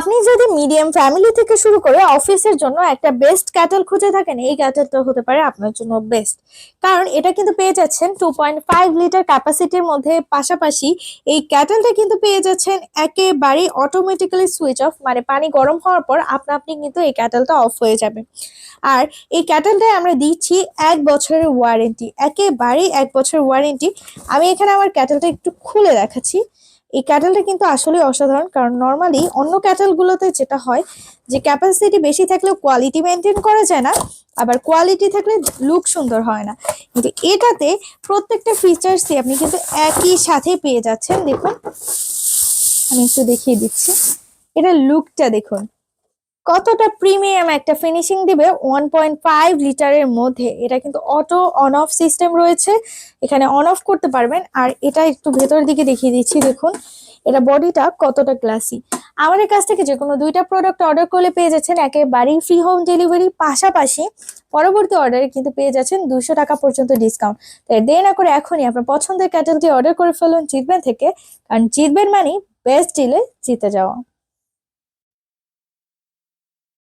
আপনি যদি medium family থেকে শুরু করে অফিসের জন্য একটা বেস্ট ক্যাটেল খুঁজে থাকেন, এই ক্যাটেলটা হতে পারে আপনার জন্য বেস্ট। কারণ এটা কিন্তু পেয়ে যাচ্ছেন 2.5 লিটার ক্যাপাসিটির মধ্যে, পাশাপাশি এই ক্যাটেলটা কিন্তু পেয়ে যাচ্ছেন একেবারে অটোমেটিক্যালি সুইচ অফ, মানে পানি গরম হওয়ার পর আপনা আপনি কিন্তু এই ক্যাটেলটা অফ হয়ে যাবে। আর এই ক্যাটেলটায় আমরা দিচ্ছি 1 বছরের ওয়ারেন্টি, একেবারেই 1 বছরের ওয়ারেন্টি। আমি এখানে আমার ক্যাটেলটা একটু খুলে দেখাচ্ছি। এই ক্যাটেলটা কিন্তু আসলে অসাধারণ, কারণ নর্মালি অন্য ক্যাটেলগুলোতে যেটা হয় যে ক্যাপাসিটি বেশি থাকলেও কোয়ালিটি মেনটেন করা যায় না, আবার কোয়ালিটি থাকলে লুক সুন্দর হয় না। কিন্তু এটাতে প্রত্যেকটা ফিচার্সই আপনি কিন্তু একই সাথে পেয়ে যাচ্ছেন। দেখুন, আমি একটু দেখিয়ে দিচ্ছি, এটা লুকটা দেখুন কতটা প্রিমিয়াম একটা ফিনিশিং দিবে 1.5 লিটারের মধ্যে। এটা কিন্তু অটো অন অফ সিস্টেম রয়েছে, এখানে অন অফ করতে পারবেন। আর এটা একটু ভেতরের দিকে দেখিয়ে দিচ্ছি, দেখুন এটা বডিটা কতটা ক্লাসি। আমাদের কাছ থেকে যে কোনো 2টা প্রোডাক্ট অর্ডার করলে পেয়ে যাচ্ছেন একেবারেই ফ্রি হোম ডেলিভারি, পাশাপাশি পরবর্তী অর্ডারে কিন্তু পেয়ে যাচ্ছেন 200 টাকা পর্যন্ত ডিসকাউন্ট। তাই দেরি না করে এখনই আপনার পছন্দের ক্যাটেলটি অর্ডার করে ফেলুন জিতবেন থেকে, কারণ জিতবেন মানে বেস্ট ডিলে জিতে যাওয়া।